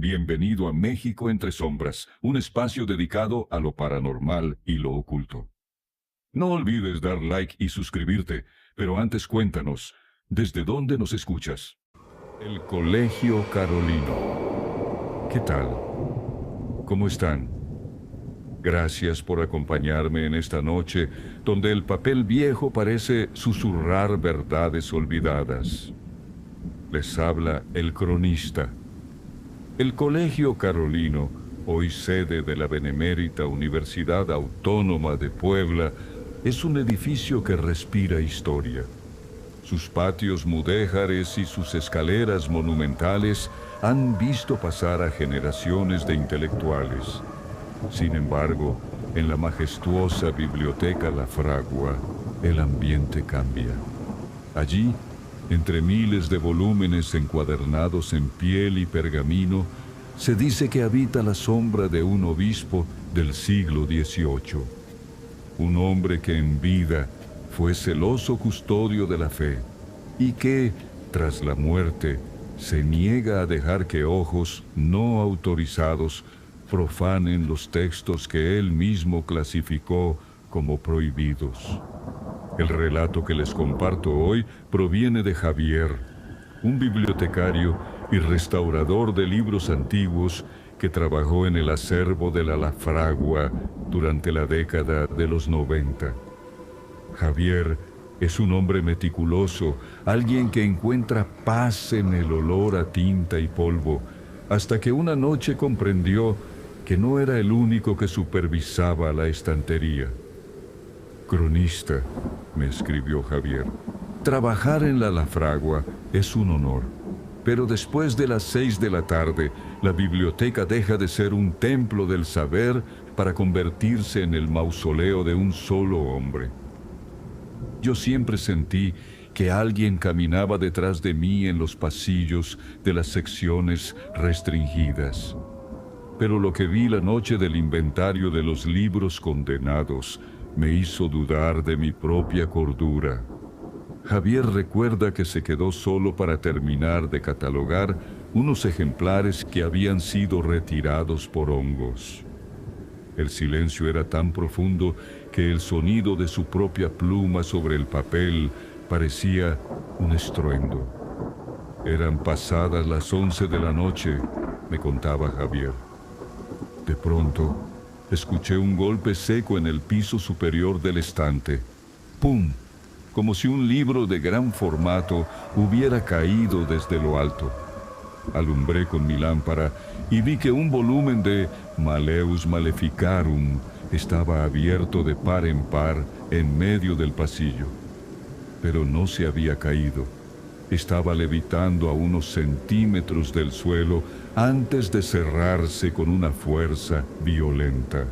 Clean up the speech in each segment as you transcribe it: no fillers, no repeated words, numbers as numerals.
Bienvenido a México entre sombras, un espacio dedicado a lo paranormal y lo oculto. No olvides dar like y suscribirte, pero antes cuéntanos, ¿desde dónde nos escuchas? El Colegio Carolino. ¿Qué tal? ¿Cómo están? Gracias por acompañarme en esta noche, donde el papel viejo parece susurrar verdades olvidadas. Les habla el cronista. El Colegio Carolino, hoy sede de la Benemérita Universidad Autónoma de Puebla, es un edificio que respira historia. Sus patios mudéjares y sus escaleras monumentales han visto pasar a generaciones de intelectuales. Sin embargo, en la majestuosa biblioteca La Fragua, el ambiente cambia. Allí, entre miles de volúmenes encuadernados en piel y pergamino, se dice que habita la sombra de un obispo del siglo XVIII. Un hombre que en vida fue celoso custodio de la fe y que, tras la muerte, se niega a dejar que ojos no autorizados profanen los textos que él mismo clasificó como prohibidos. El relato que les comparto hoy proviene de Javier, un bibliotecario y restaurador de libros antiguos que trabajó en el acervo de la Fragua durante la década de los 90. Javier es un hombre meticuloso, alguien que encuentra paz en el olor a tinta y polvo, hasta que una noche comprendió que no era el único que supervisaba la estantería. Cronista, me escribió Javier, trabajar en la Fragua es un honor, pero después de las 6 de la tarde, la biblioteca deja de ser un templo del saber para convertirse en el mausoleo de un solo hombre. Yo siempre sentí que alguien caminaba detrás de mí en los pasillos de las secciones restringidas. Pero lo que vi la noche del inventario de los libros condenados me hizo dudar de mi propia cordura. Javier recuerda que se quedó solo para terminar de catalogar unos ejemplares que habían sido retirados por hongos. El silencio era tan profundo que el sonido de su propia pluma sobre el papel parecía un estruendo. Eran pasadas las 11 de la noche, me contaba Javier. De pronto, escuché un golpe seco en el piso superior del estante. ¡Pum! Como si un libro de gran formato hubiera caído desde lo alto. Alumbré con mi lámpara y vi que un volumen de Malleus Maleficarum estaba abierto de par en par en medio del pasillo. Pero no se había caído. Estaba levitando a unos centímetros del suelo antes de cerrarse con una fuerza violenta.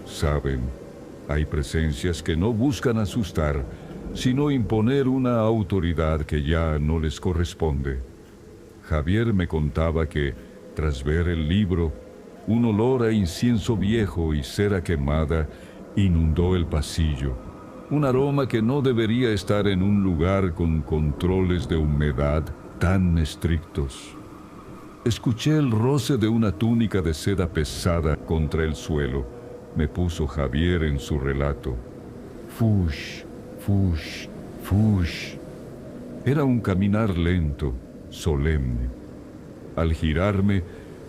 Saben, hay presencias que no buscan asustar, sino imponer una autoridad que ya no les corresponde. Javier me contaba que, tras ver el libro, un olor a incienso viejo y cera quemada inundó el pasillo, un aroma que no debería estar en un lugar con controles de humedad tan estrictos. Escuché el roce de una túnica de seda pesada contra el suelo, me puso Javier en su relato. Fush, fush, fush. Era un caminar lento, solemne. Al girarme,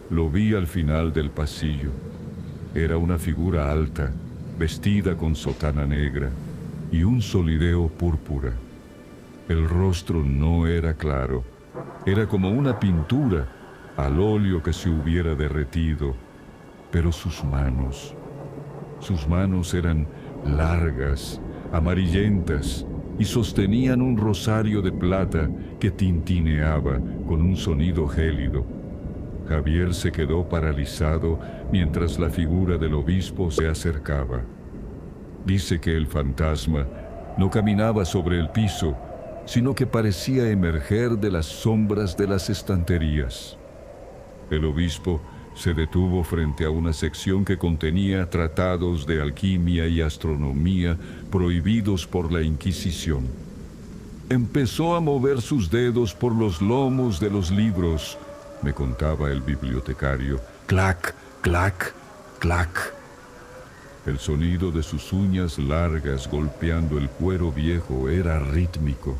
lo vi al final del pasillo. Era una figura alta, vestida con sotana negra y un solideo púrpura. El rostro no era claro, era como una pintura al óleo que se hubiera derretido, pero sus manos eran largas, amarillentas, y sostenían un rosario de plata que tintineaba con un sonido gélido. Javier se quedó paralizado mientras la figura del obispo se acercaba. Dice que el fantasma no caminaba sobre el piso, sino que parecía emerger de las sombras de las estanterías. El obispo se detuvo frente a una sección que contenía tratados de alquimia y astronomía prohibidos por la Inquisición. Empezó a mover sus dedos por los lomos de los libros me contaba el bibliotecario. Clac, clac, clac. El sonido de sus uñas largas golpeando el cuero viejo era rítmico.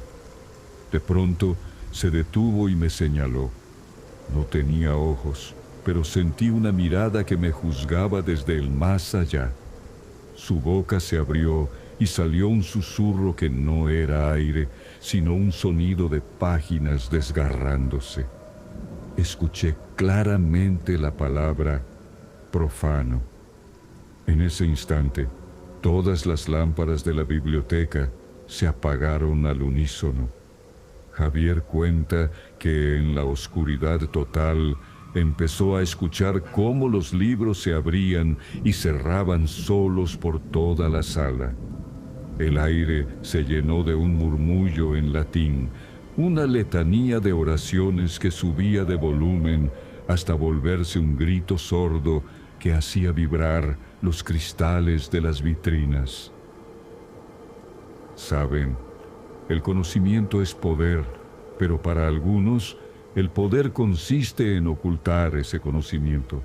De pronto se detuvo y me señaló. No tenía ojos, pero sentí una mirada que me juzgaba desde el más allá. Su boca se abrió y salió un susurro que no era aire, sino un sonido de páginas desgarrándose. Escuché claramente la palabra profano. En ese instante, todas las lámparas de la biblioteca se apagaron al unísono. Javier cuenta que en la oscuridad total empezó a escuchar cómo los libros se abrían y cerraban solos por toda la sala. El aire se llenó de un murmullo en latín, una letanía de oraciones que subía de volumen hasta volverse un grito sordo que hacía vibrar los cristales de las vitrinas. Saben, el conocimiento es poder, pero para algunos el poder consiste en ocultar ese conocimiento.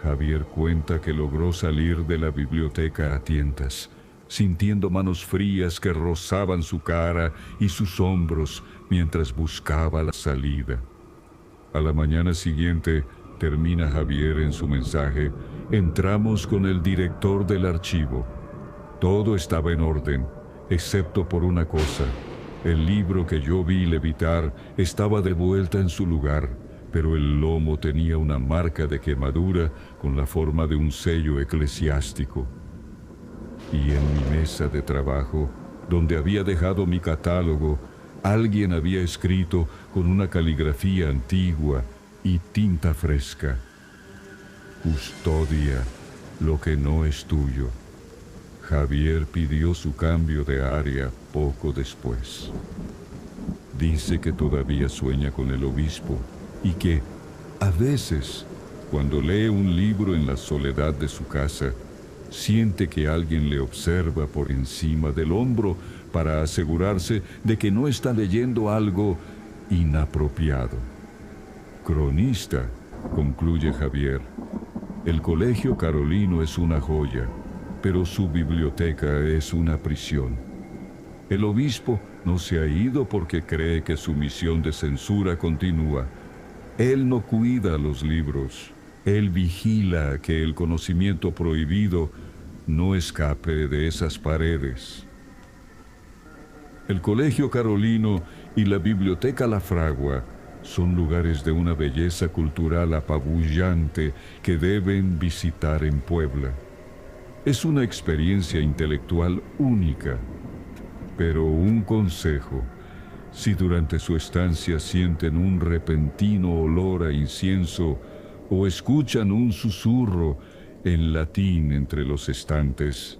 Javier cuenta que logró salir de la biblioteca a tientas, sintiendo manos frías que rozaban su cara y sus hombros mientras buscaba la salida. A la mañana siguiente, termina Javier en su mensaje, entramos con el director del archivo. Todo estaba en orden, excepto por una cosa. El libro que yo vi levitar estaba de vuelta en su lugar, pero el lomo tenía una marca de quemadura con la forma de un sello eclesiástico. Y en mi mesa de trabajo, donde había dejado mi catálogo, alguien había escrito con una caligrafía antigua y tinta fresca: custodia lo que no es tuyo. Javier pidió su cambio de área poco después. Dice que todavía sueña con el obispo y que, a veces, cuando lee un libro en la soledad de su casa, siente que alguien le observa por encima del hombro para asegurarse de que no está leyendo algo inapropiado. Cronista, concluye Javier, el Colegio Carolino es una joya, pero su biblioteca es una prisión. El obispo no se ha ido porque cree que su misión de censura continúa. Él no cuida los libros, él vigila que el conocimiento prohibido no escape de esas paredes. El Colegio Carolino y la Biblioteca La Fragua son lugares de una belleza cultural apabullante que deben visitar en Puebla. Es una experiencia intelectual única, pero un consejo: si durante su estancia sienten un repentino olor a incienso o escuchan un susurro en latín entre los estantes,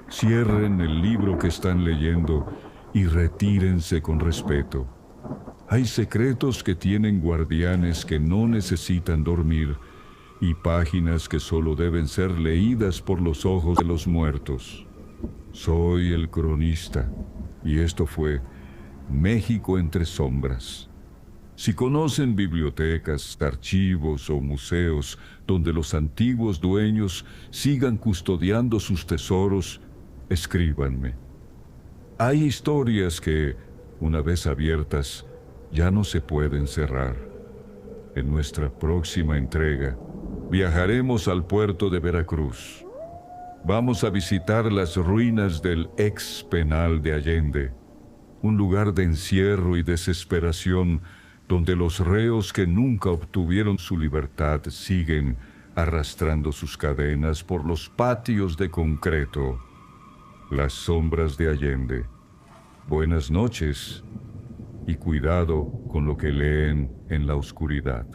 cierren el libro que están leyendo y retírense con respeto. Hay secretos que tienen guardianes que no necesitan dormir y páginas que solo deben ser leídas por los ojos de los muertos. Soy el cronista y esto fue México entre sombras. Si conocen bibliotecas, archivos o museos donde los antiguos dueños sigan custodiando sus tesoros, escríbanme. Hay historias que, una vez abiertas, ya no se pueden cerrar. En nuestra próxima entrega, viajaremos al puerto de Veracruz. Vamos a visitar las ruinas del ex penal de Allende, un lugar de encierro y desesperación donde los reos que nunca obtuvieron su libertad siguen arrastrando sus cadenas por los patios de concreto. Las sombras de Allende. Buenas noches y cuidado con lo que leen en la oscuridad.